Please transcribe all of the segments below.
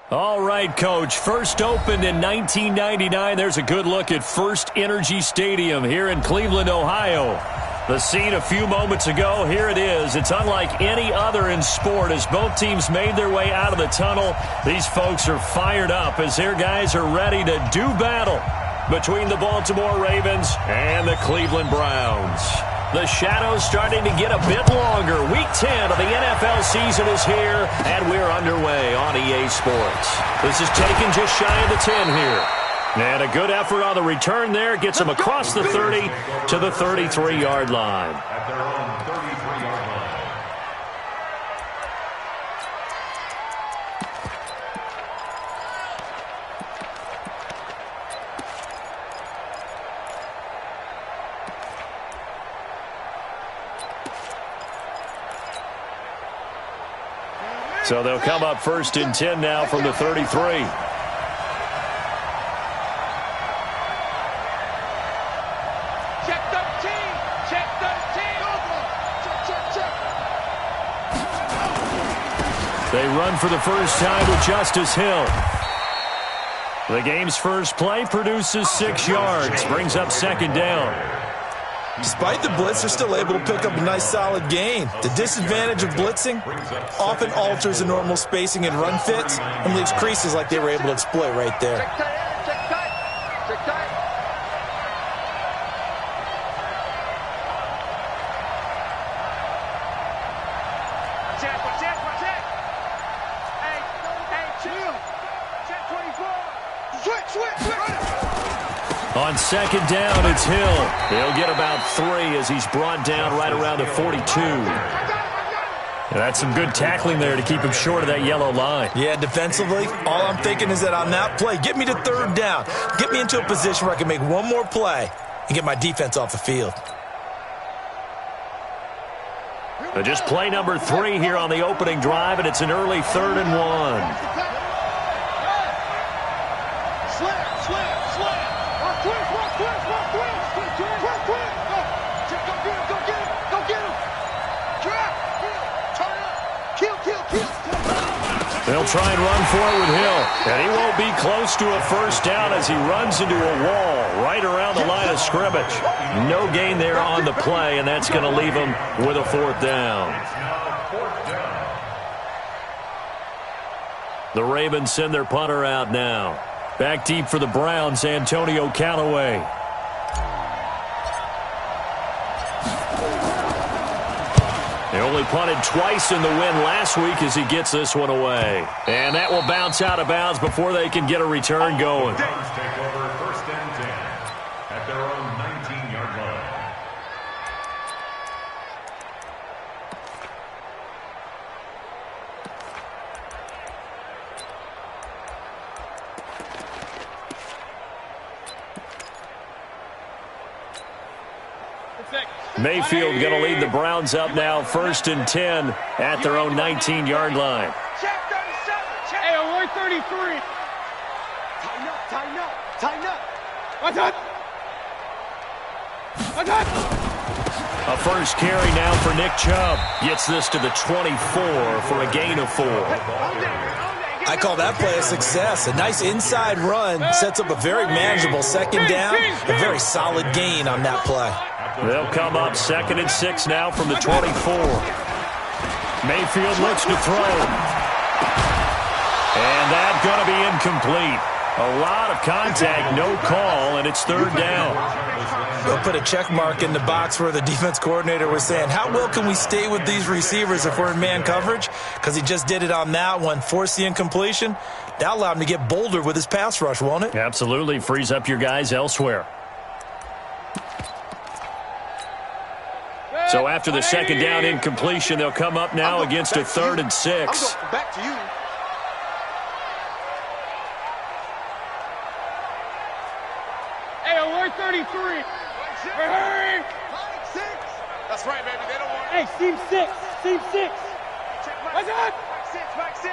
All right, Coach. First opened in 1999. There's a good look at First Energy Stadium here in Cleveland, Ohio. The scene a few moments ago, here it is. It's unlike any other in sport as both teams made their way out of the tunnel. These folks are fired up as their guys are ready to do battle between the Baltimore Ravens and the Cleveland Browns. The shadow's starting to get a bit longer. Week 10 of the NFL season is here, and we're underway on EA Sports. This is taken just shy of the 10 here. And a good effort on the return there gets them across the 30 to the 33-yard line. At their own 33-yard line. So they'll come up first and 10 now from the 33. Check 13. Check 13. Check. They run for the first time with Justice Hill. The game's first play produces 6 yards, brings up second down. Despite the blitz, they're still able to pick up a nice solid gain. The disadvantage of blitzing often alters the normal spacing and run fits and leaves creases like they were able to exploit right there. Check tight. Check tight. Check tight. Check. Hey, chill. Check 24. Switch. On second down, it's Hill. He'll get about 3 as he's brought down right around the 42. That's some good tackling there to keep him short of that yellow line. Yeah, defensively, all I'm thinking is that on that play, get me to third down. Get me into a position where I can make one more play and get my defense off the field. Just play number 3 here on the opening drive, and it's an early 3rd and 1. They'll try and run for it with Hill. And he won't be close to a first down as he runs into a wall right around the line of scrimmage. No gain there on the play, and that's going to leave him with a 4th down. The Ravens send their punter out now. Back deep for the Browns, Antonio Callaway. They only punted twice in the win last week as he gets this one away. And that will bounce out of bounds before they can get a return going. Browns take over first and 10 at their own 19-yard line. Mayfield going to lead the Browns up now, first and 10 at their own 19-yard line. Check 37. Hey, we're 33. Tighten up. What's up? A first carry now for Nick Chubb. Gets this to the 24 for a gain of 4. I call that play a success. A nice inside run sets up a very manageable second down. A very solid gain on that play. They'll come up second and 6 now from the 24. Mayfield looks to throw. And that's going to be incomplete. A lot of contact, no call, and it's 3rd down. They'll put a check mark in the box where the defense coordinator was saying, how well can we stay with these receivers if we're in man coverage? Because he just did it on that one, forced the incompletion. That'll allow him to get bolder with his pass rush, won't it? Absolutely. Frees up your guys elsewhere. So after the second down incompletion, they'll come up now against a 3rd and 6. Back to you. Hey, alert 33. Hurry. That's right, baby. They don't want. Hey, team 6. What's up? Back 6.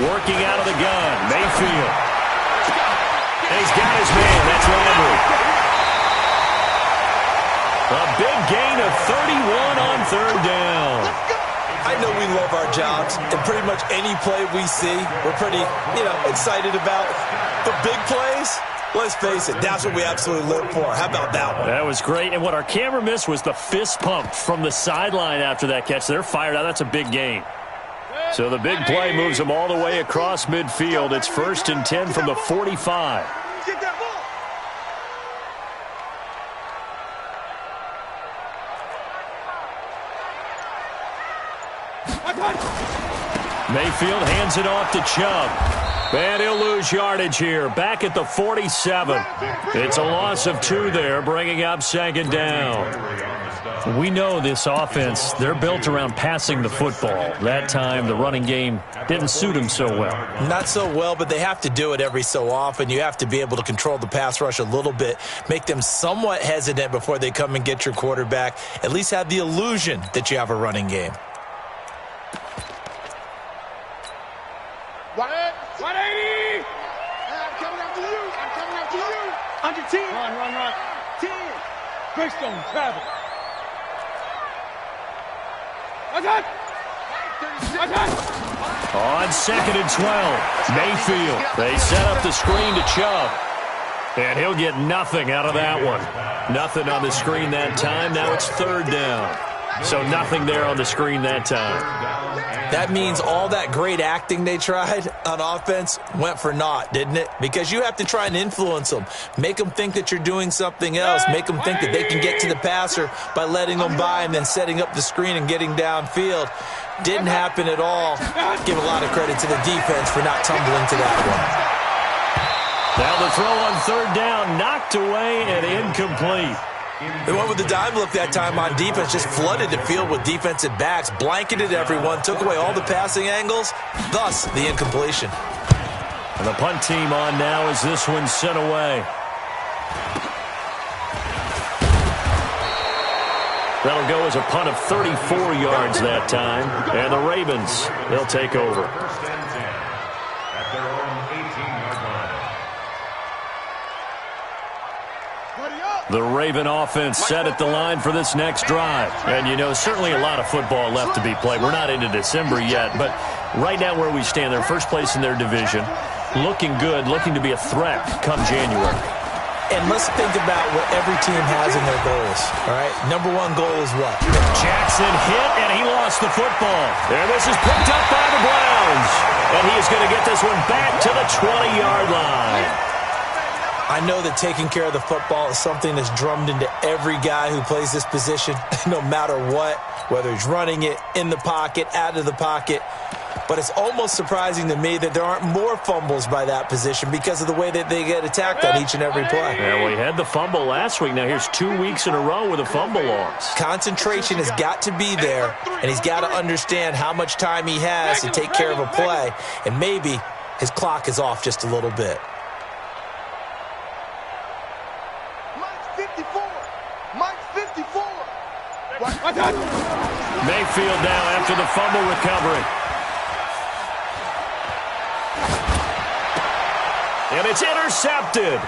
Working out of the gun, Mayfield. And he's got his man. That's Landry. A big gain of 31 on 3rd down. I know we love our jobs, and pretty much any play we see, we're pretty, excited about. The big plays, let's face it, that's what we absolutely live for. How about that one? That was great. And what our camera missed was the fist pump from the sideline after that catch. They're fired out. That's a big gain. So the big play moves them all the way across midfield. It's 1st and 10 from the 45. Get that ball. Mayfield hands it off to Chubb. And he'll lose yardage here. Back at the 47. It's a loss of 2 there, bringing up 2nd down. We know this offense, they're built around passing the football. That time, the running game didn't suit them so well. Not so well, but they have to do it every so often. You have to be able to control the pass rush a little bit, make them somewhat hesitant before they come and get your quarterback. At least have the illusion that you have a running game. 180! I'm coming after you! I'm coming after you! Under 10! Run! 10! Greystone, travel! On 2nd and 12, Mayfield. They set up the screen to Chubb. And he'll get nothing out of that one. Nothing on the screen that time. Now it's 3rd down. So nothing there on the screen that time. That means all that great acting they tried on offense went for naught, didn't it? Because you have to try and influence them. Make them think that you're doing something else. Make them think that they can get to the passer by letting them by and then setting up the screen and getting downfield. Didn't happen at all. Give a lot of credit to the defense for not tumbling to that one. Now the throw on 3rd down, knocked away and incomplete. They went with the dime look that time on defense, just flooded the field with defensive backs, blanketed everyone, took away all the passing angles, thus the incompletion. And the punt team on now as this one's sent away. That'll go as a punt of 34 yards that time. And the Ravens, they'll take over. 1st and 10 at their own 18-yard line. The Raven offense set at the line for this next drive. And, certainly a lot of football left to be played. We're not into December yet, but right now where we stand, they're first place in their division. Looking good, looking to be a threat come January. And let's think about what every team has in their goals, all right? Number 1 goal is what? Jackson hit, and he lost the football. And this is picked up by the Browns. And he is going to get this one back to the 20-yard line. I know that taking care of the football is something that's drummed into every guy who plays this position, no matter what, whether he's running it, in the pocket, out of the pocket. But it's almost surprising to me that there aren't more fumbles by that position because of the way that they get attacked on each and every play. Yeah, we had the fumble last week. Now here's 2 weeks in a row with a fumble loss. Concentration has got to be there, and he's got to understand how much time he has to take care of a play, and maybe his clock is off just a little bit. Mayfield now after the fumble recovery. And it's intercepted.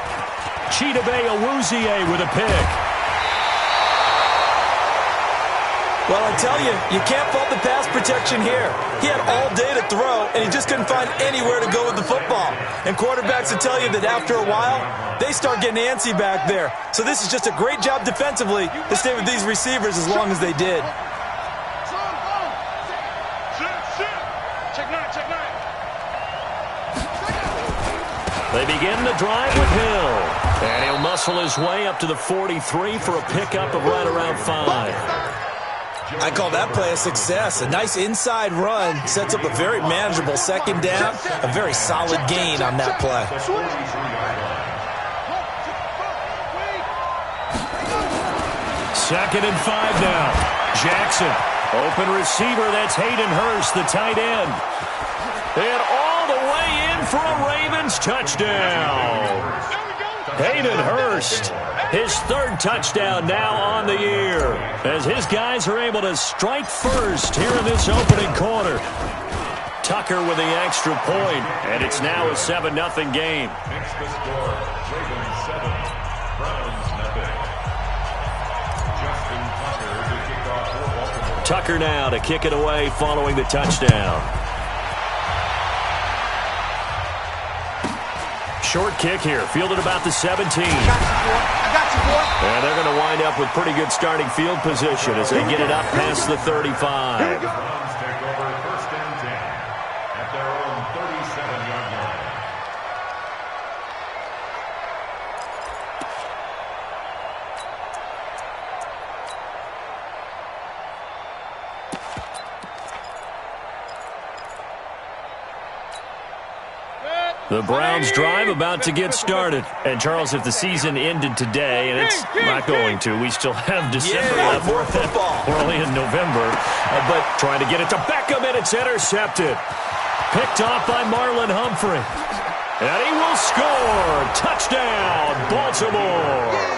Chidobe Awuzie with a pick. Well, I tell you, you can't fault the pass protection here. He had all day to throw, and he just couldn't find anywhere to go with the football. And quarterbacks will tell you that after a while, they start getting antsy back there. So this is just a great job defensively to stay with these receivers as long as they did. They begin the drive with Hill. And he'll muscle his way up to the 43 for a pickup of right around 5. I call that play a success. A nice inside run sets up a very manageable 2nd down. A very solid gain on that play. 2nd and 5 now. Jackson, open receiver. That's Hayden Hurst, the tight end. And all the way in for a Ravens touchdown. Hayden Hurst, his 3rd touchdown now on the year, as his guys are able to strike first here in this opening quarter. Tucker with the extra point, and it's now a 7-0 game. Makes the score Ravens 7, Browns nothing. Justin Tucker to kick off for Baltimore. Tucker now to kick it away following the touchdown. Short kick here, fielded about the 17. I got you, boy. And they're going to wind up with pretty good starting field position as they get it up past the 35. Browns take over first and 10 at their own 37-yard line. The Browns drive about to get started. And, Charles, if the season ended today, and it's not going to, we still have December left. More football. We're only in November. But trying to get it to Beckham, and it's intercepted. Picked off by Marlon Humphrey. And he will score. Touchdown, Baltimore.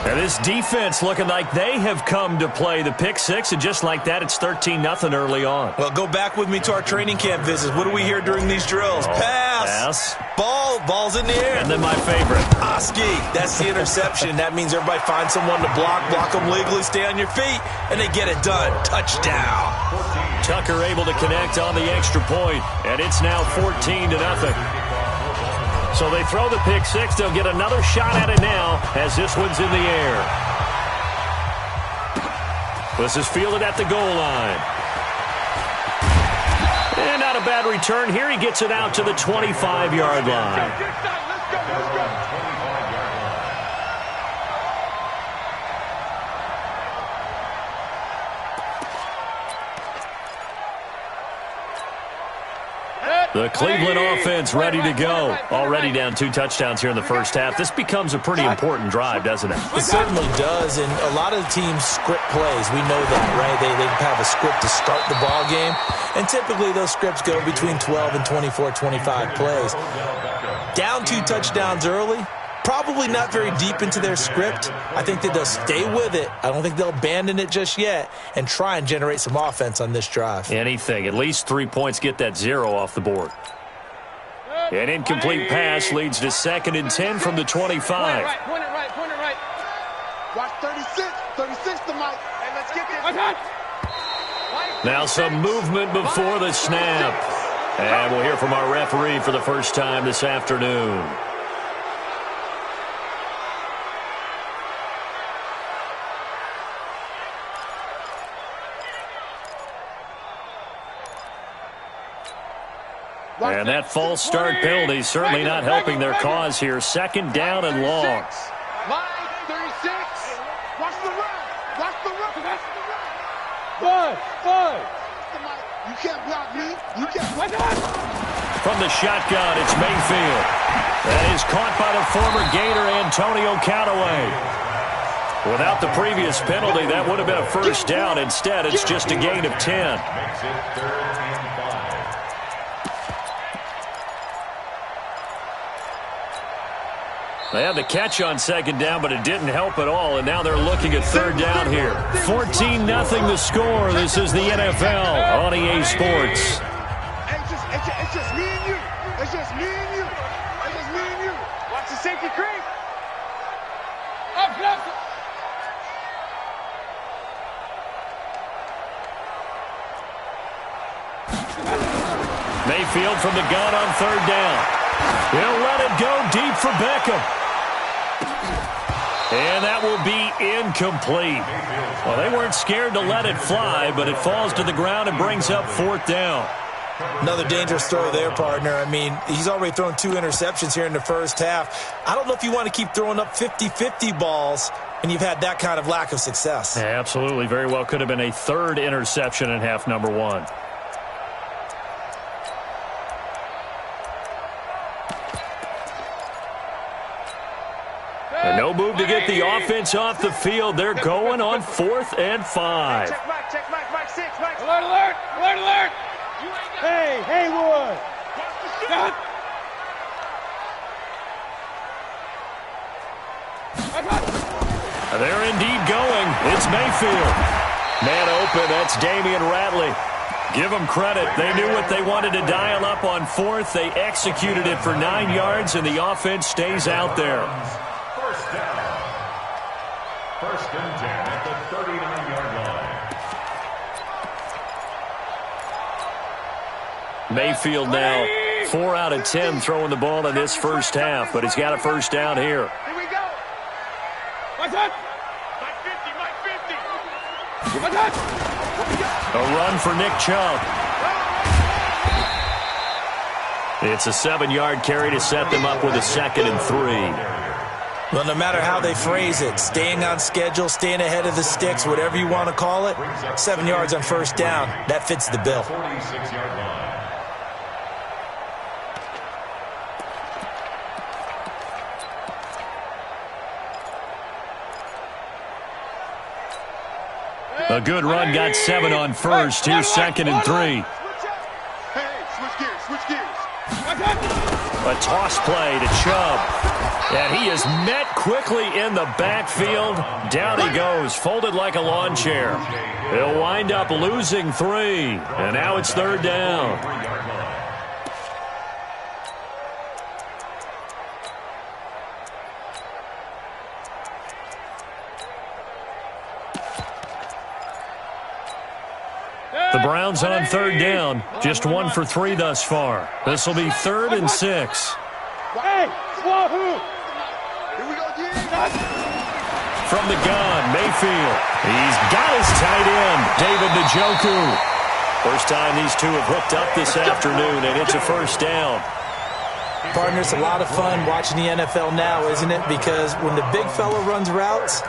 And this defense looking like they have come to play the pick six, and just like that, it's 13-0 early on. Well, go back with me to our training camp visits. What do we hear during these drills? Pass. Ball's in the air. And then my favorite. Oski. That's the interception. That means everybody finds someone to block them legally, stay on your feet, and they get it done. Touchdown. Tucker able to connect on the extra point, and it's now 14-0. So they throw the pick six. They'll get another shot at it now as this one's in the air. This is fielded at the goal line. And not a bad return here. He gets it out to the 25-yard line. Let's go. The Cleveland offense ready to go. Already down 2 touchdowns here in the first half. This becomes a pretty important drive, doesn't it? It certainly does, and a lot of the teams script plays. We know that, right? They have a script to start the ball game, and typically those scripts go between 12 and 24, 25 plays. Down 2 touchdowns early, probably not very deep into their script. I think that they'll stay with it. I don't think they'll abandon it just yet and try and generate some offense on this drive. Anything. At least 3 points, get that 0 off the board. An incomplete pass leads to 2nd and 10 from the 25. Point it right. Watch 36 to Mike. Hey, let's get this. Now some movement before the snap. And we'll hear from our referee for the first time this afternoon. And that false start penalty certainly not helping their cause here. 2nd down and long. Line 36. Watch the run. Five. You can't block me. You can't. From the shotgun, it's Mayfield. That is caught by the former Gator Antonio Callaway. Without the previous penalty, that would have been a first down. Instead, it's just a gain of 10. Makes it 3rd and 5. They had the catch on 2nd down, but it didn't help at all, and now they're looking at 3rd down here. 14-0 the score. This is the NFL on EA Sports. It's just me and you. Watch the safety creep. Up. Mayfield from the gun on 3rd down. He'll let it go deep for Beckham. And that will be incomplete. Well, they weren't scared to let it fly, but it falls to the ground and brings up 4th down. Another dangerous throw there, partner. I mean, he's already thrown 2 interceptions here in the first half. I don't know if you want to keep throwing up 50-50 balls and you've had that kind of lack of success. Yeah, absolutely. Very well could have been a 3rd interception in half number 1. And no move to get the offense off the field. They're going on 4th and 5. Check Mike 6. Alert. Hey, Haywood. Got. They're indeed going. It's Mayfield. Man open, that's Damian Ratley. Give them credit. They knew what they wanted to dial up on 4th. They executed it for 9 yards, and the offense stays out there. First down. First and 10 at the 39-yard line. Mayfield now 4 out of 10 throwing the ball in this first half, but he's got a first down here. Here we go. What's up? Mike 50, Mike 50. What's up? A run for Nick Chubb. It's a 7-yard carry to set them up with a 2nd and 3. Well, no matter how they phrase it, staying on schedule, staying ahead of the sticks, whatever you want to call it, 7 yards on first down, that fits the bill. 46-yard line. A good run, got 7 on first. Here's 2nd and 3. Hey, switch gears, switch gears. A toss play to Chubb. And he is met quickly in the backfield. Down he goes, folded like a lawn chair. He'll wind up losing 3. And now it's 3rd down. The Browns on 3rd down. Just 1 for 3 thus far. This will be 3rd and 6. Hey, Wahoo! Here we go, From the gun, Mayfield. He's got his tight end, David Njoku. First time these two have hooked up this afternoon, and it's a first down. Partner, it's a lot of fun watching the NFL now, isn't it? Because when the big fella runs routes,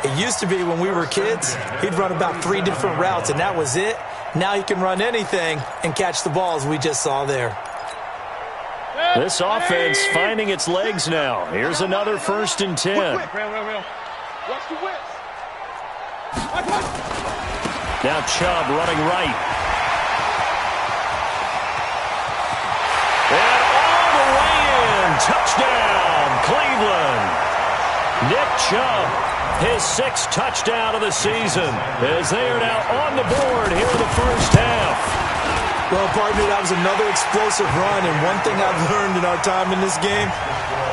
it used to be when we were kids, he'd run about 3 different routes, and that was it. Now he can run anything and catch the balls we just saw there. This offense finding its legs now. Here's another 1st and 10. Watch the whips. Now Chubb running right. And all the way in. Touchdown, Cleveland. Nick Chubb, his 6th touchdown of the season, as they are now on the board here in the first half. Well, partner, that was another explosive run, and one thing I've learned in our time in this game,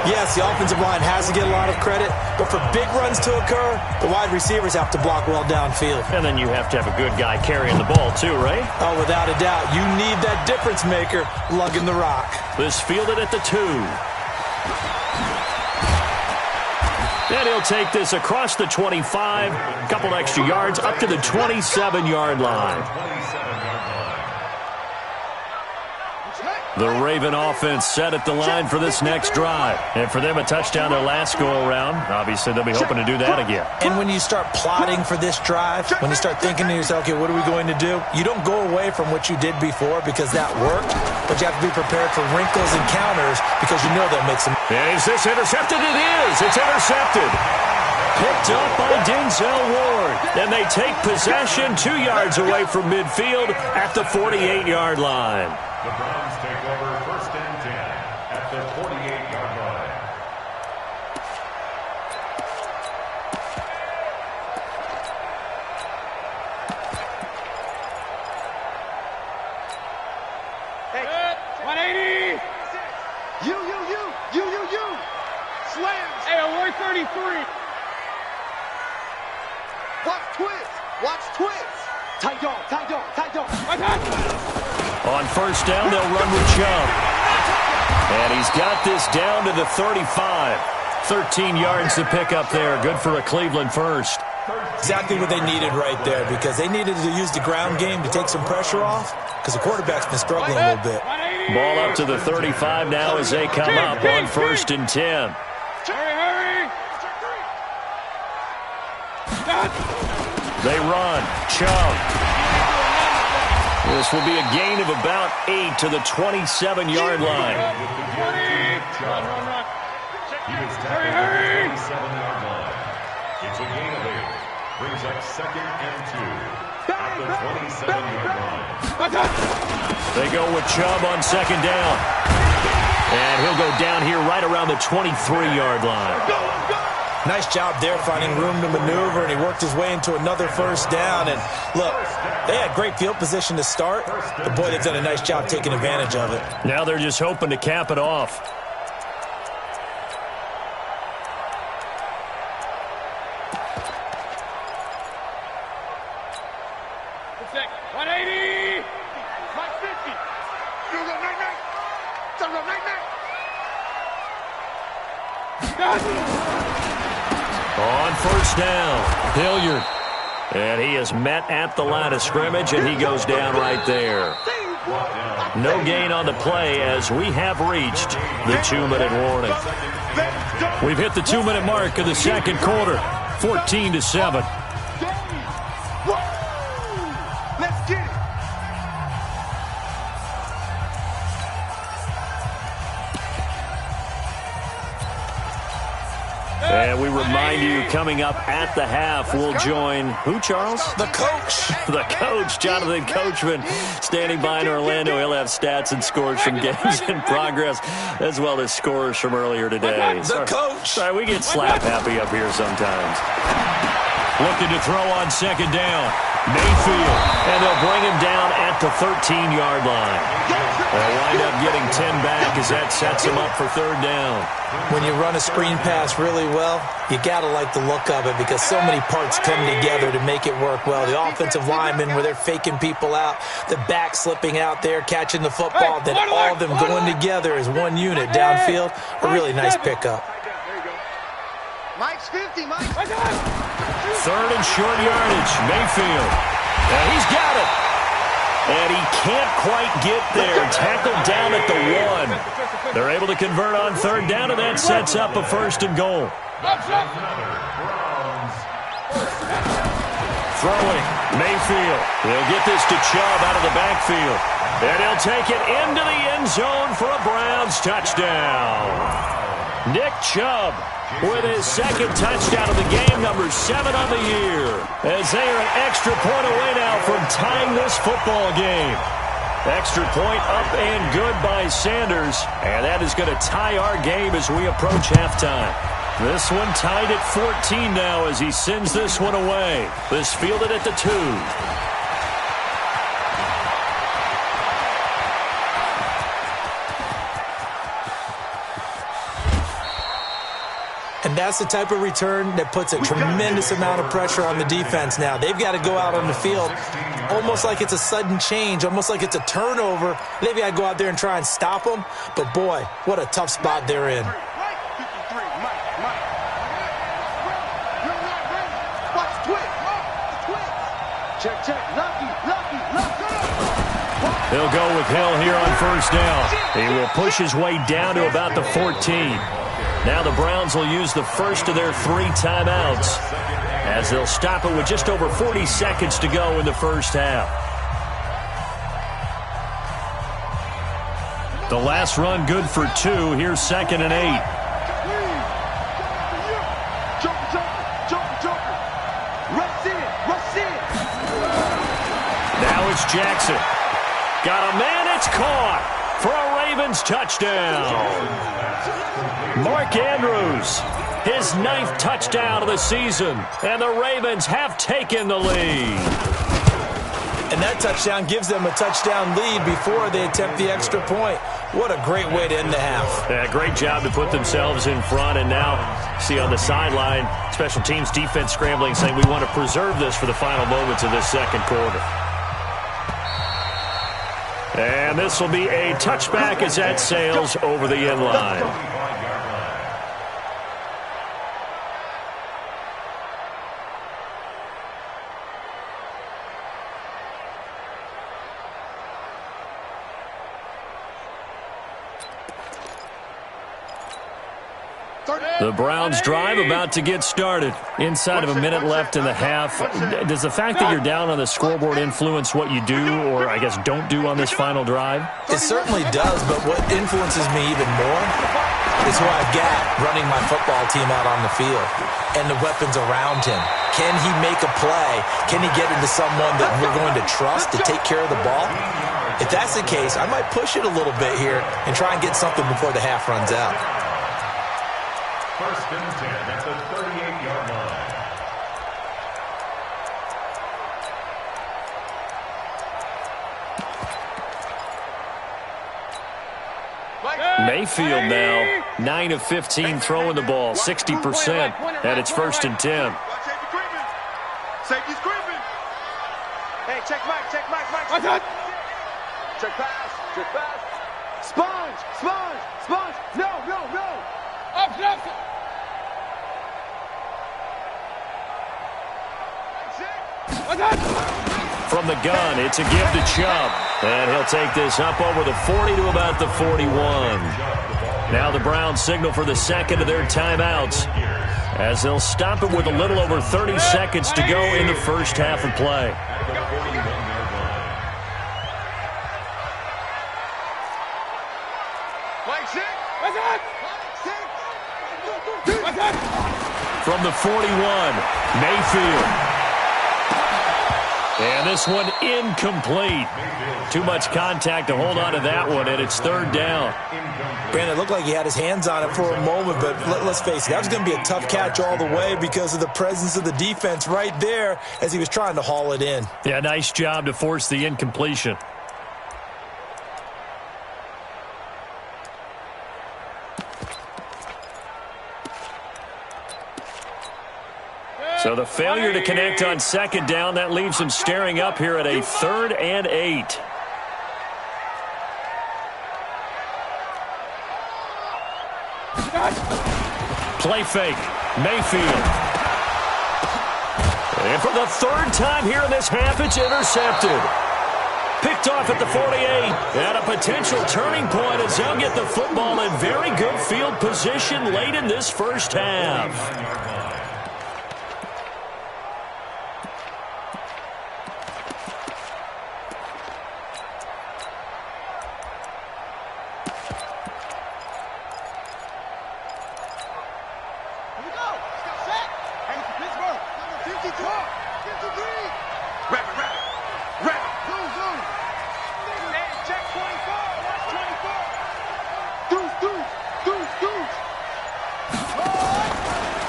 yes, the offensive line has to get a lot of credit, but for big runs to occur, the wide receivers have to block well downfield. And then you have to have a good guy carrying the ball too, right? Oh, without a doubt. You need that difference maker lugging the rock. This fielded at the 2. And he'll take this across the 25, a couple extra yards, up to the 27-yard line. The Raven offense set at the line for this next drive. And for them, a touchdown their last go-around. Obviously, they'll be hoping to do that again. And when you start plotting for this drive, when you start thinking to yourself, okay, what are we going to do? You don't go away from what you did before because that worked, but you have to be prepared for wrinkles and counters because you know they'll make some. And is this intercepted? It is. It's intercepted. Picked up by Denzel Ward. And they take possession 2 yards away from midfield at the 48-yard line. The Browns take over 1st and 10 at the 48-yard line. Hey, 180! You. Slams! Hey, alert 33! Watch twist! Tight dog! On first down, they'll run with Chubb. And he's got this down to the 35. 13 yards to pick up there. Good for a Cleveland first. Exactly what they needed right there because they needed to use the ground game to take some pressure off because the quarterback's been struggling a little bit. Ball up to the 35 now as they come up on 1st and 10. Hurry! They run. Chubb. This will be a gain of about 8 to the 27-yard line. He was tackled at the 27-yard line. It's a gain of 8. Brings up 2nd and 2 at the 27-yard line. They go with Chubb on 2nd down. And he'll go down here right around the 23-yard line. Nice job there finding room to maneuver, and he worked his way into another first down. And look, they had great field position to start, but boy, they've done a nice job taking advantage of it. Now they're just hoping to cap it off. 180. Mike 50. You go night-night. Don't go night-night. On first down, Hilliard. And he is met at the line of scrimmage, and he goes down right there. No gain on the play as we have reached the 2-minute warning. We've hit the 2-minute mark of the second quarter, 14-7. Let's get it. And we remind you, coming up at the half, we'll join who, Charles? The coach. The coach, Jonathan Coachman, standing by in Orlando. He'll have stats and scores from games in progress, as well as scores from earlier today. The coach. Sorry, we get slap happy up here sometimes. Looking to throw on second down. Mayfield, and they'll bring him down at the 13-yard line. They'll wind up getting 10 back as that sets him up for third down. When you run a screen pass really well, you got to like the look of it because so many parts come together to make it work well. The offensive linemen where they're faking people out, the back slipping out there, catching the football, then all of them going together as one unit downfield. A really nice pickup. Mike's 50, Mike. Third and short yardage, Mayfield. And he's got it. And he can't quite get there. Tackled down at the 1. They're able to convert on third down, and that sets up a first and goal. Throwing, Mayfield. He'll get this to Chubb out of the backfield. And he'll take it into the end zone for a Browns touchdown. Nick Chubb with his second touchdown of the game, number 7 on the year, as they are an extra point away now from tying this football game. Extra point up and good by Sanders, and that is going to tie our game as we approach halftime. This one tied at 14 now as he sends this one away. This fielded at the 2. And that's the type of return that puts a tremendous amount of pressure on the defense now. They've got to go out on the field almost like it's a sudden change, almost like it's a turnover. They've got to go out there and try and stop them. But, boy, what a tough spot they're in. He'll go with Hill here on first down. He will push his way down to about the 14. Now the Browns will use the first of their 3 timeouts as they'll stop it with just over 40 seconds to go in the first half. The last run good for 2. Here's 2nd and 8. Now it's Jackson. Got a man, it's caught for a Ravens touchdown. Mark Andrews, his 9th touchdown of the season, and the Ravens have taken the lead. And that touchdown gives them a touchdown lead before they attempt the extra point. What a great way to end the half. Yeah, great job to put themselves in front, and now see on the sideline, special teams defense scrambling, saying we want to preserve this for the final moments of this second quarter. And this will be a touchback as that sails over the end line. The Browns drive about to get started. Inside of a minute left in the half. Does the fact that you're down on the scoreboard influence what you do, or I guess don't do on this final drive? It certainly does, but what influences me even more is who I've got running my football team out on the field and the weapons around him. Can he make a play? Can he get into someone that we're going to trust to take care of the ball? If that's the case, I might push it a little bit here and try and get something before the half runs out. First and 10 at the 38-yard line. Mayfield now, 9 of 15 throwing the ball, 60%, and it's 1st and 10. Safety's creeping. Hey, check Mike. What's that? Check pass. Sponge. No. Up. What's that? From the gun, it's a give to Chubb. And he'll take this up over the 40 to about the 41. Now the Browns signal for the second of their timeouts, as they'll stop it with a little over 30 seconds to go in the first half of play. From the 41, Mayfield. And this one incomplete. Too much contact to hold on to that one, and it's third down. Brandon, it looked like he had his hands on it for a moment, but let's face it, that was going to be a tough catch all the way because of the presence of the defense right there as he was trying to haul it in. Yeah, nice job to force the incompletion. So the failure to connect on second down, that leaves him staring up here at a 3rd and 8. Play fake. Mayfield. And for the 3rd time here in this half, it's intercepted. Picked off at the 48. And a potential turning point as they'll get the football in very good field position late in this first half.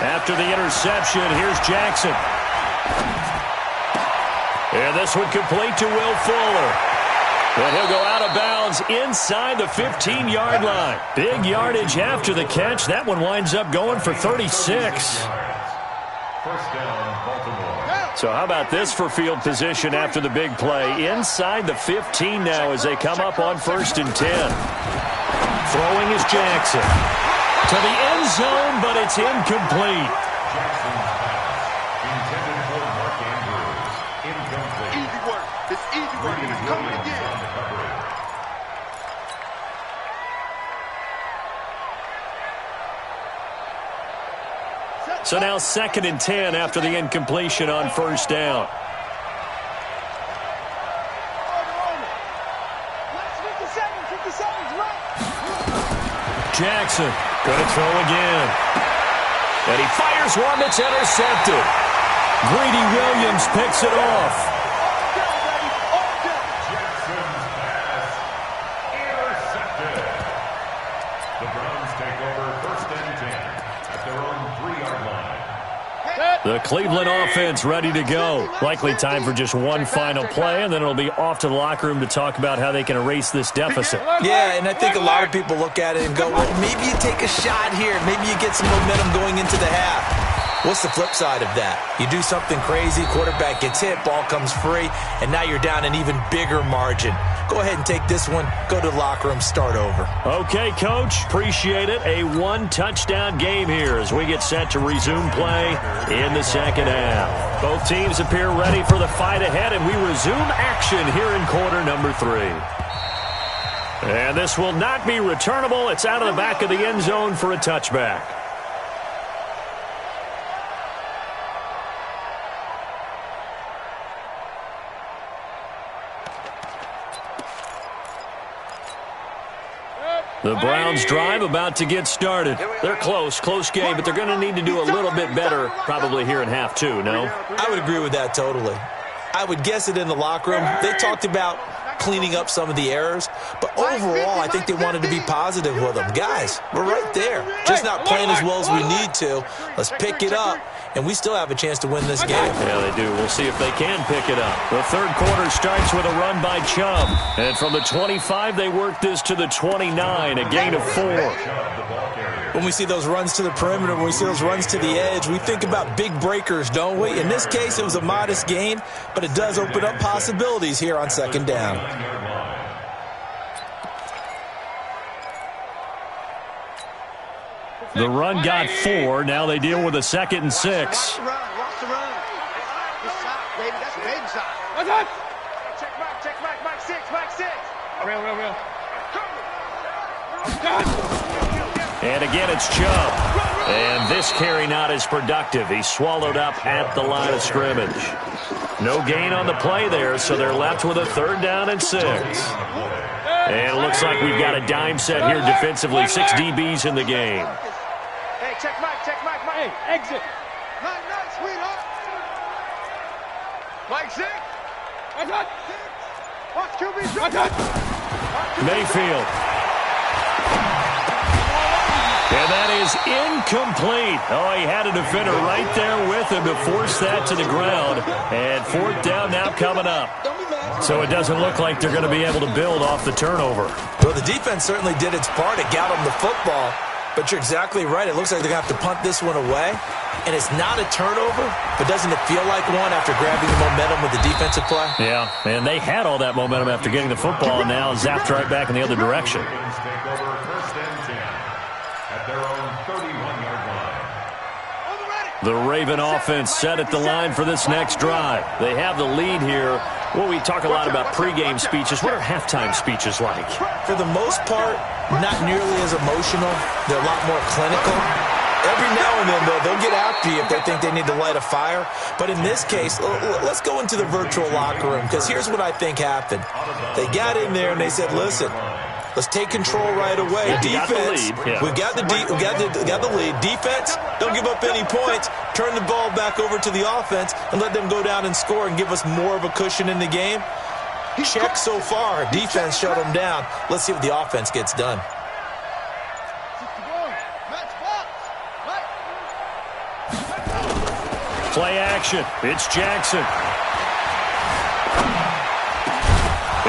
After the interception, here's Jackson. And this one complete to Will Fuller. And he'll go out of bounds inside the 15-yard line. Big yardage after the catch. That one winds up going for 36. First down, Baltimore. So how about this for field position after the big play? Inside the 15 now as they come up on 1st and 10. Throwing is Jackson. To the end zone, but it's incomplete. Jackson's pass, intended for Mark Andrews, incomplete. Easy work. It's easy work, and it's coming again. On the coverage. So now 2nd and 10 after the incompletion on 1st down. Jackson going to throw again. And he fires one that's intercepted. Greedy Williams picks it off. Jackson's pass, intercepted. The Browns take over 1st and 10 at their own 3-yard line. The Cleveland offense ready to go. Likely time for just one final play, and then it'll be off to the locker room to talk about how they can erase this deficit. Yeah, and I think a lot of people look at it and go, well, maybe you take a shot here. Maybe you get some momentum going into the half. What's the flip side of that? You do something crazy, quarterback gets hit, ball comes free, and now you're down an even bigger margin. Go ahead and take this one, go to the locker room, start over. Okay, Coach, appreciate it. A 1-touchdown game here as we get set to resume play in the second half. Both teams appear ready for the fight ahead, and we resume action here in quarter number 3. And this will not be returnable. It's out of the back of the end zone for a touchback. The Browns drive about to get started. They're close game, but they're going to need to do a little bit better probably here in half 2, no? I would agree with that totally. I would guess it in the locker room. They talked about cleaning up some of the errors, but overall, I think they wanted to be positive with them. Guys, we're right there. Just not playing as well as we need to. Let's pick it up, and we still have a chance to win this game. Yeah, they do. We'll see if they can pick it up. The third quarter starts with a run by Chubb. And from the 25, they work this to the 29, a gain of 4. when we see those runs to the perimeter, when we see those runs to the edge, we think about big breakers, don't we? In this case, it was a modest gain, but it does open up possibilities here on second down. The run got 4. Now they deal with a 2nd and 6. Watch the run. Good side, baby. That's a baby side. What's up? Check Mike 6. Real. And again, it's Chubb. And this carry not as productive. He's swallowed up at the line of scrimmage. No gain on the play there, so they're left with a 3rd down and 6. And it looks like we've got a dime set here defensively. 6 DBs in the game. Hey, check Mike. Hey, exit. Nice, sweetheart. Mike 6. Watch QB. Mayfield. And that is incomplete. Oh, he had a defender right there with him to force that to the ground. And 4th down now coming up. So it doesn't look like they're going to be able to build off the turnover. Well, the defense certainly did its part. It got them the football. But you're exactly right. It looks like they're going to have to punt this one away. And it's not a turnover, but doesn't it feel like one after grabbing the momentum with the defensive play? Yeah, and they had all that momentum after getting the football, and now zapped right back in the other direction. The Raven offense set at the line for this next drive. They have the lead here. Well, we talk a lot about pregame speeches. What are halftime speeches like? For the most part, not nearly as emotional. They're a lot more clinical. Every now and then, though, they'll get after you if they think they need to light a fire. But in this case, let's go into the virtual locker room, because here's what I think happened. They got in there and they said, listen, let's take control right away. Defense, we got the lead. Defense, don't give up any points. Turn the ball back over to the offense and let them go down and score and give us more of a cushion in the game. Check so far. Defense shut them down. Let's see what the offense gets done. Play action. It's Jackson.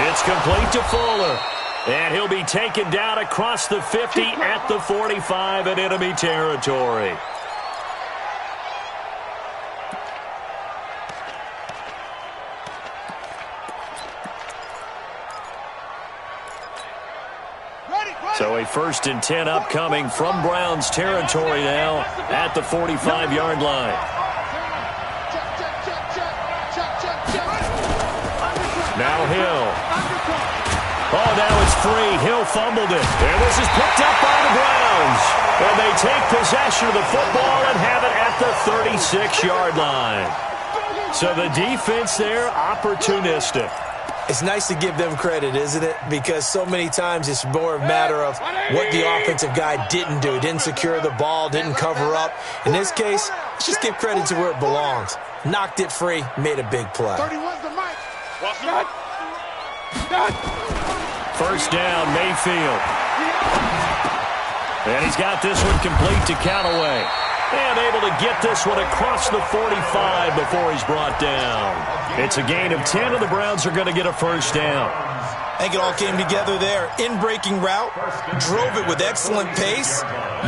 It's complete to Fuller. And he'll be taken down across the 50 at the 45 in enemy territory. So a 1st and 10 upcoming from Browns territory now at the 45-yard line. Now Hill. Oh, now it's free. Hill fumbled it. And this is picked up by the Browns. And they take possession of the football and have it at the 36-yard line. So the defense there, opportunistic. It's nice to give them credit, isn't it? Because so many times it's more a matter of what the offensive guy didn't do. Didn't secure the ball, didn't cover up. In this case, let's just give credit to where it belongs. Knocked it free, made a big play. 31's the mic. 1st down, Mayfield. And he's got this one complete to Callaway. And able to get this one across the 45 before he's brought down. It's a gain of 10, and the Browns are going to get a 1st down. I think it all came together there. In-breaking route, drove it with excellent pace.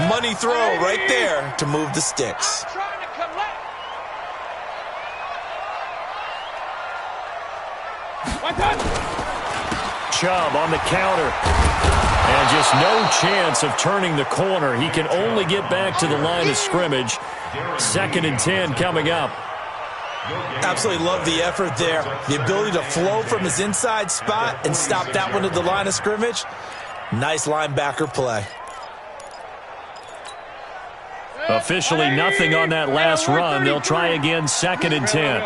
Money throw right there to move the sticks. Chubb on the counter. And just no chance of turning the corner. He can only get back to the line of scrimmage. 2nd and 10 coming up. Absolutely love the effort there. The ability to flow from his inside spot and stop that one at the line of scrimmage. Nice linebacker play. Officially nothing on that last run. They'll try again, 2nd and 10.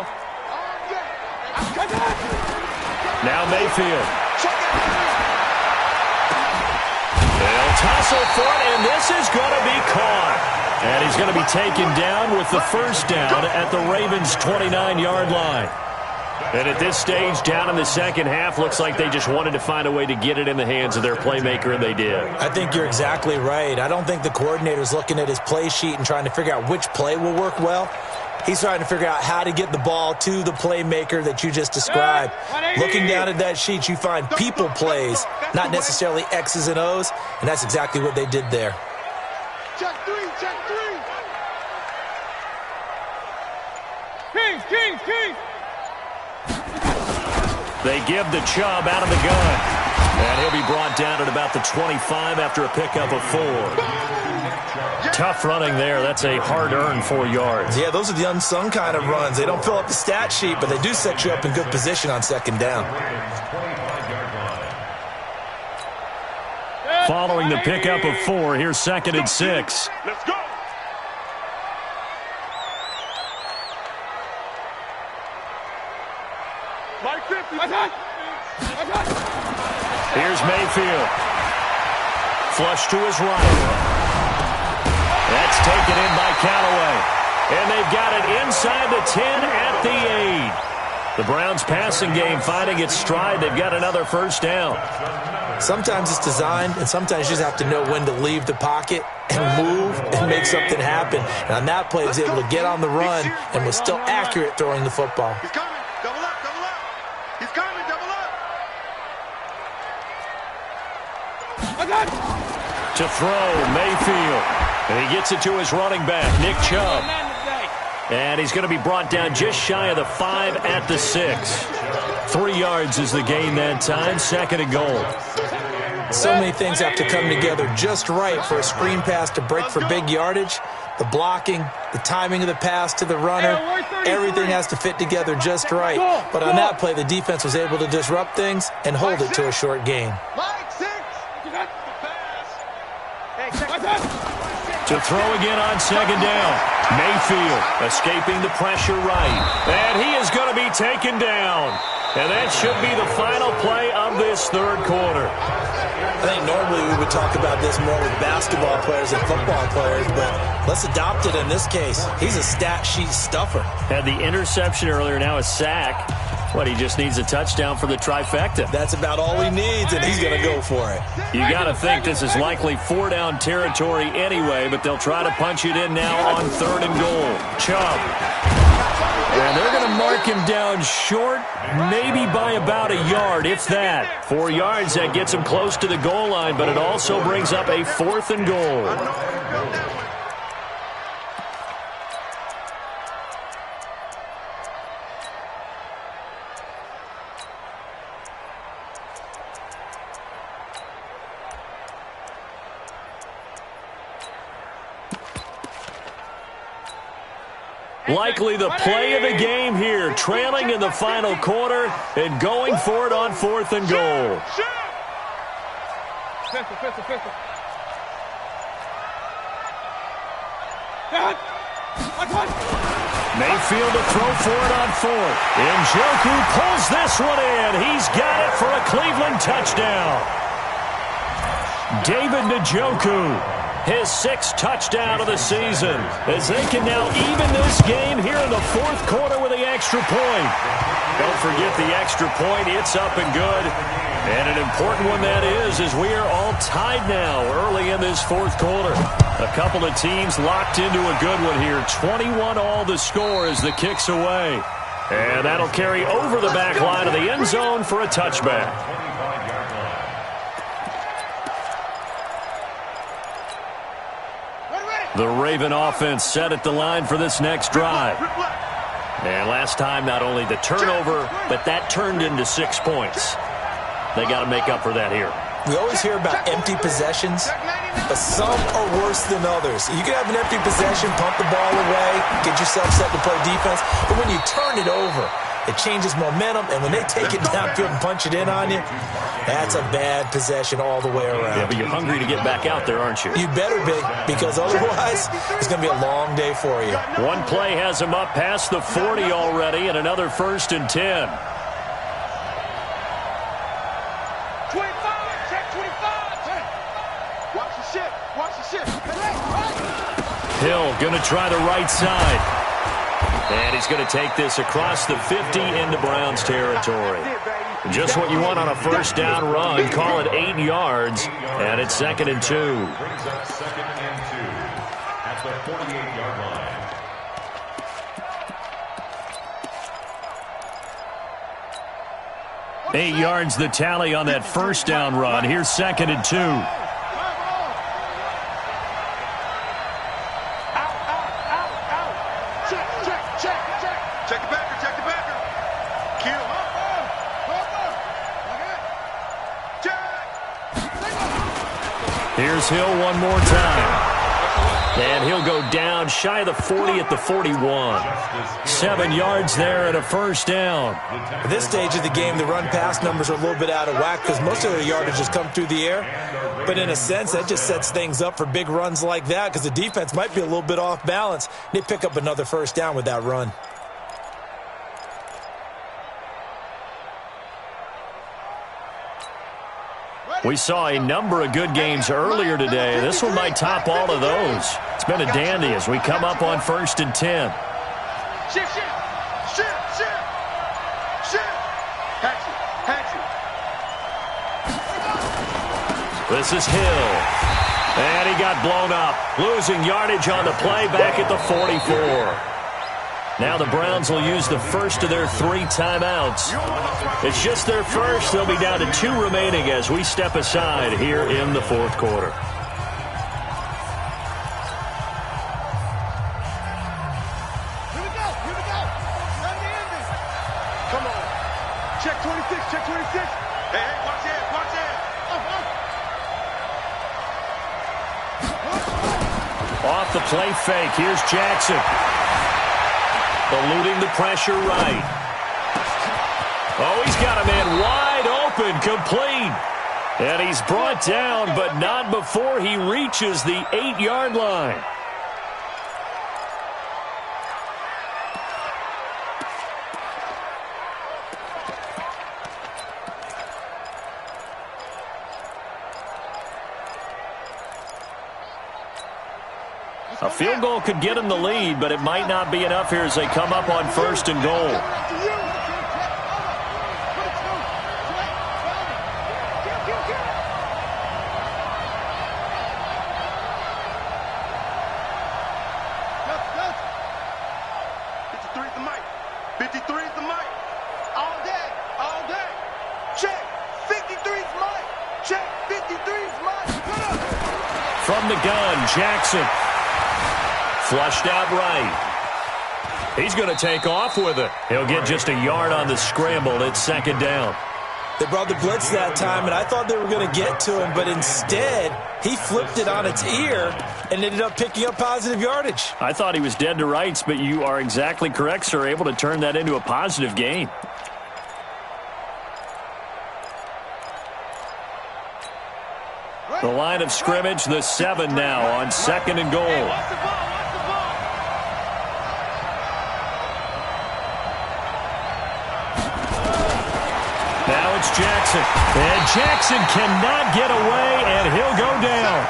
Now Mayfield. They'll tussle for it, and this is going to be caught. And he's going to be taken down with the 1st down at the Ravens' 29-yard line. And at this stage, down in the second half, looks like they just wanted to find a way to get it in the hands of their playmaker, and they did. I think you're exactly right. I don't think the coordinator's looking at his play sheet and trying to figure out which play will work well. He's trying to figure out how to get the ball to the playmaker that you just described. Looking down at that sheet, you find people plays, not necessarily X's and O's, and that's exactly what they did there. Check three, check three. Kings, Kings, Kings. They give the Chubb out of the gun. And he'll be brought down at about the 25 after a pickup of 4. Tough running there. That's a hard-earned 4 yards. Yeah, those are the unsung kind of runs. They don't fill up the stat sheet, but they do set you up in good position on second down. Following the pickup of 4, here's 2nd and 6. Let's go. Mike 50. Here's Mayfield. Flush to his right. That's taken in by Callaway. And they've got it inside the 10 at the 8. The Browns passing game finding its stride. They've got another first down. Sometimes it's designed, and sometimes you just have to know when to leave the pocket and move and make something happen. And on that play, he was able to get on the run and was still accurate throwing the football. He's coming. Double up, double up. He's coming, double up. To throw, Mayfield. And he gets it to his running back, Nick Chubb. And he's going to be brought down just shy of the 5 at the 6. 3 yards is the gain that time, 2nd and goal. So many things have to come together just right for a screen pass to break for big yardage. The blocking, the timing of the pass to the runner, everything has to fit together just right. But on that play, the defense was able to disrupt things and hold it to a short gain. To throw again on 2nd down. Mayfield escaping the pressure right. And he is going to be taken down. And that should be the final play of this 3rd quarter. I think normally we would talk about this more with basketball players and football players, but let's adopt it in this case. He's a stat sheet stuffer. Had the interception earlier, now a sack. What, he just needs a touchdown for the trifecta. That's about all he needs, and he's going to go for it. You got to think this is likely 4-down territory anyway, but they'll try to punch it in now on 3rd and goal. Chubb. And they're going to mark him down short, maybe by about a yard, if that. 4 yards, that gets him close to the goal line, but it also brings up a 4th and goal. Likely the play of the game here, trailing in the final quarter and going for it on 4th and goal. Mayfield to throw for it on 4th. Njoku pulls this one in. He's got it for a Cleveland touchdown. David Njoku. His 6th touchdown of the season, as they can now even this game here in the 4th quarter with the extra point. Don't forget the extra point. It's up and good. And an important one that is, as we are all tied now early in this 4th quarter. A couple of teams locked into a good one here. 21 all the score as the kick's away. And that'll carry over the back line of the end zone for a touchback. The Raven offense set at the line for this next drive. And last time, not only the turnover, but that turned into 6 points. They got to make up for that here. We always hear about empty possessions, but some are worse than others. You can have an empty possession, pump the ball away, get yourself set to play defense, but when you turn it over, it changes momentum, and when they take it downfield and punch it in on you, that's a bad possession all the way around. Yeah, but you're hungry to get back out there, aren't you? You better be, because otherwise it's going to be a long day for you. One play has him up past the 40 already, and another 1st and 10. 25, check 25. Watch the shit, watch the shit. Hill going to try the right side. And he's going to take this across the 50 into Browns territory. Just what you want on a 1st down run. Call it 8 yards. And it's 2nd and 2. Brings up 2nd and 2 at the 48-yard line. 8 yards the tally on that 1st down run. Here's 2nd and 2. Check the backer, check the backer. Kill. Here's Hill one more time. And he'll go down shy of the 40 at the 41. 7 yards there and a first down. At this stage of the game, the run-pass numbers are a little bit out of whack because most of their yardage has come through the air. But in a sense, that just sets things up for big runs like that because the defense might be a little bit off balance. They pick up another first down with that run. We saw a number of good games earlier today. This one might top all of those. It's been a dandy as we come up on 1st and 10. Shift. This is Hill. And he got blown up. Losing yardage on the play back at the 44. Now the Browns will use the first of their 3 timeouts. It's just their first. They'll be down to 2 remaining as we step aside here in the 4th quarter. Here we go. Come on. Check 26, check 26. Hey, watch it. Off the play fake. Here's Jackson. Eluding the pressure right. Oh, he's got a man wide open, complete. And he's brought down, but not before he reaches the 8-yard line. A field goal could get him the lead, but it might not be enough here as they come up on 1st and goal. From the gun, Jackson. Flushed out right. He's going to take off with it. He'll get just a yard on the scramble. It's 2nd down. They brought the blitz that time, and I thought they were going to get to him, but instead, he flipped it on its ear and ended up picking up positive yardage. I thought he was dead to rights, but you are exactly correct, sir. Able to turn that into a positive gain. The line of scrimmage, the 7 now on 2nd and goal. Now it's Jackson. And Jackson cannot get away, and he'll go down.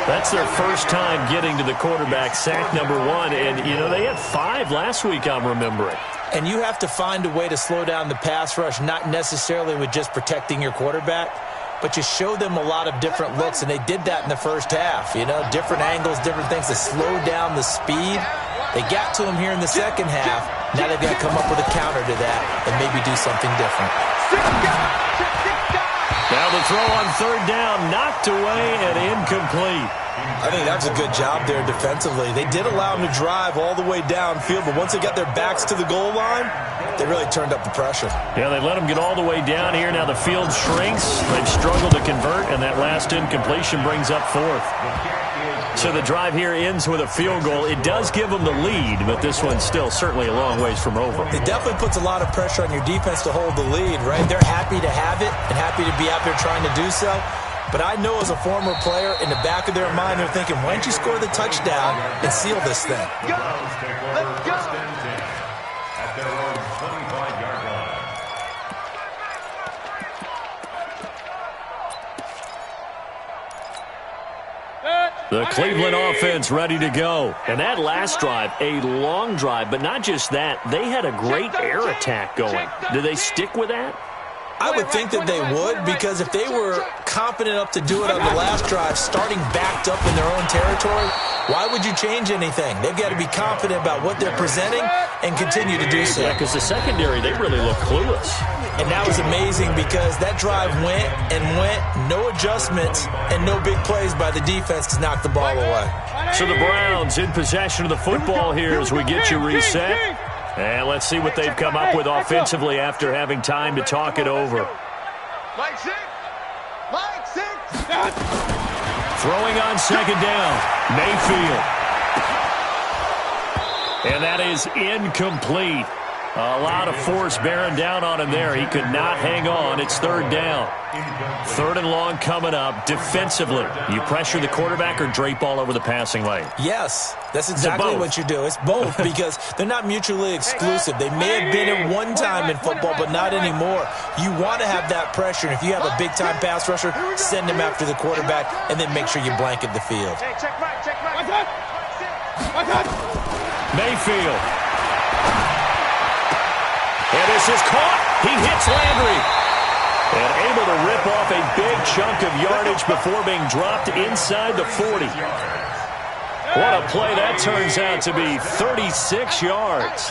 That's their first time getting to the quarterback, sack number 1. And, you know, they had 5 last week, I'm remembering. And you have to find a way to slow down the pass rush, not necessarily with just protecting your quarterback, but you show them a lot of different looks, and they did that in the first half. You know, different angles, different things to slow down the speed. They got to him here in the second half. Now they've got to come up with a counter to that and maybe do something different. Now the throw on 3rd down, knocked away and incomplete. I think that's a good job there defensively. They did allow them to drive all the way downfield, but once they got their backs to the goal line, they really turned up the pressure. Yeah, they let them get all the way down here. Now the field shrinks. They've struggled to convert, and that last incompletion brings up 4th. So the drive here ends with a field goal. It does give them the lead, but this one's still certainly a long ways from over. It definitely puts a lot of pressure on your defense to hold the lead, right? They're happy to have it and happy to be out there trying to do so. But I know as a former player, in the back of their mind, they're thinking, why don't you score the touchdown and seal this thing? Let's go. At their own 25-yard line. The Cleveland offense ready to go. And that last drive, a long drive, but not just that, they had a great air attack going. Do they stick with that? I would think that they would, because if they were confident enough to do it on the last drive, starting backed up in their own territory, why would you change anything? They've got to be confident about what they're presenting and continue to do so. Yeah, because the secondary, they really look clueless. And that was amazing because that drive went and went, no adjustments and no big plays by the defense to knock the ball away. So the Browns in possession of the football here as we get you reset. And let's see what they've come up with offensively after having time to talk it over. Mike six. Throwing on second down, Mayfield. And that is incomplete. A lot of force bearing down on him there. He could not hang on. It's third down. Third and long coming up. Defensively, you pressure the quarterback or drape all over the passing lane? Yes, that's exactly what you do. It's both because they're not mutually exclusive. They may have been at one time in football, but not anymore. You want to have that pressure. And if you have a big-time pass rusher, send him after the quarterback and then make sure you blanket the field. Mayfield. And this is caught. He hits Landry. And able to rip off a big chunk of yardage before being dropped inside the 40. What a play that turns out to be. 36 yards.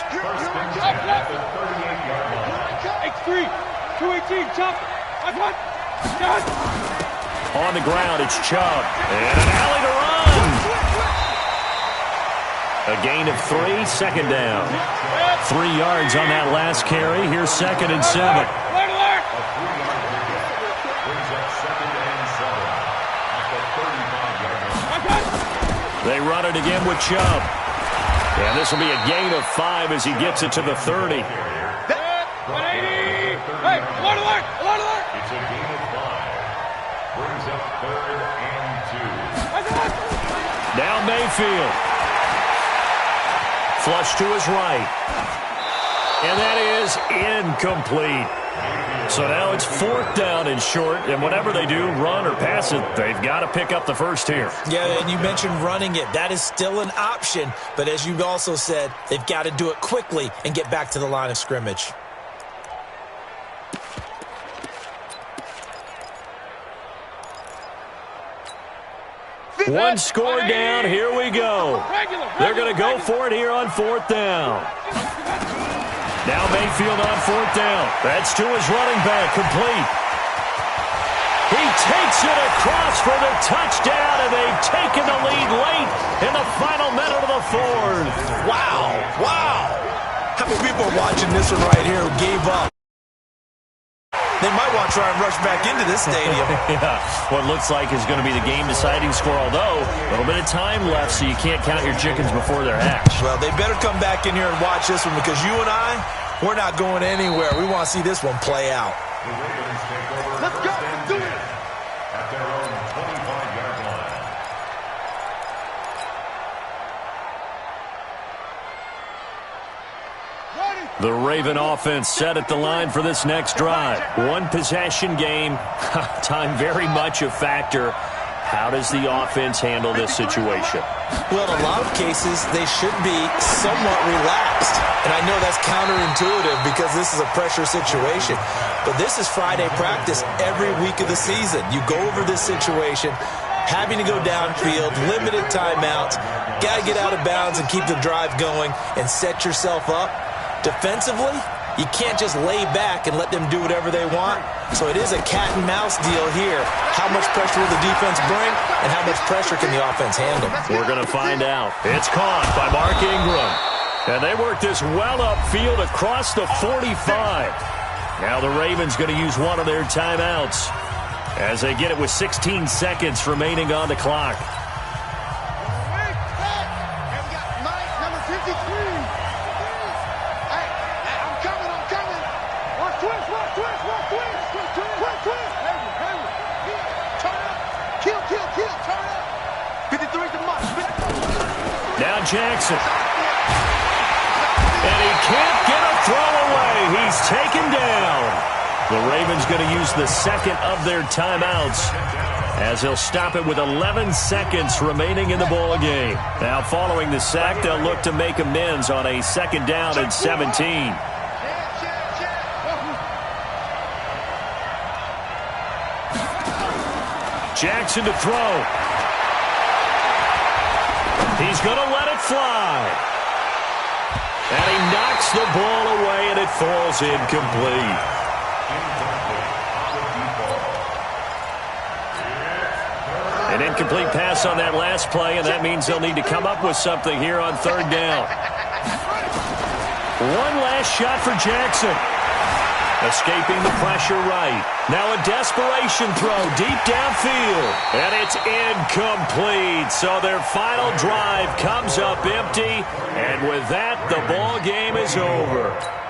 X3, 218, chop. On the ground, it's Chubb. And an alley to run. A gain of 3, second down. 3 yards on that last carry. Here's second and 7. They run it again with Chubb. And this will be a gain of 5 as he gets it to the 30. 180. Hey, alert, alert, alert, alert. It's a gain of 5. Brings up third and 2. Now Mayfield. Flush to his right. And that is incomplete. So now it's fourth down and short, and whatever they do, run or pass it, they've got to pick up the first here. Yeah, and you mentioned running it. That is still an option, but as you also said, they've got to do it quickly and get back to the line of scrimmage. One score down, here we go. They're going to go for it here on fourth down. Now Mayfield on fourth down. That's to his running back, complete. He takes it across for the touchdown, and they've taken the lead late in the final minute of the fourth. Wow, wow. How many people are watching this one right here who gave up? They might want to try and rush back into this stadium. Yeah, what looks like is going to be the game-deciding score, although a little bit of time left, so you can't count your chickens before they're hatched. Well, they better come back in here and watch this one because you and I, we're not going anywhere. We want to see this one play out. The Ravens take over. Let's go. Let's do it. At their own 25-yard line. The Raven offense set at the line for this next drive. One possession game. Time very much a factor. How does the offense handle this situation? Well, in a lot of cases, they should be somewhat relaxed. And I know that's counterintuitive because this is a pressure situation. But this is Friday practice every week of the season. You go over this situation, having to go downfield, limited timeouts, got to get out of bounds and keep the drive going and set yourself up. Defensively, you can't just lay back and let them do whatever they want. So it is a cat and mouse deal here. How much pressure will the defense bring and how much pressure can the offense handle? We're going to find out. It's caught by Mark Ingram. And they work this well upfield across the 45. Now the Ravens going to use one of their timeouts as they get it with 16 seconds remaining on the clock. Now Jackson. And he can't get a throw away. He's taken down. The Ravens going to use the second of their timeouts as he'll stop it with 11 seconds remaining in the ball game. Now following the sack, they'll look to make amends on a second down and 17. Jackson to throw. He's going to let it fly. And he knocks the ball away, and it falls incomplete. An incomplete pass on that last play, and that means they'll need to come up with something here on third down. One last shot for Jackson. Escaping the pressure right. Now a desperation throw deep downfield. And it's incomplete. So their final drive comes up empty. And with that, the ball game is over.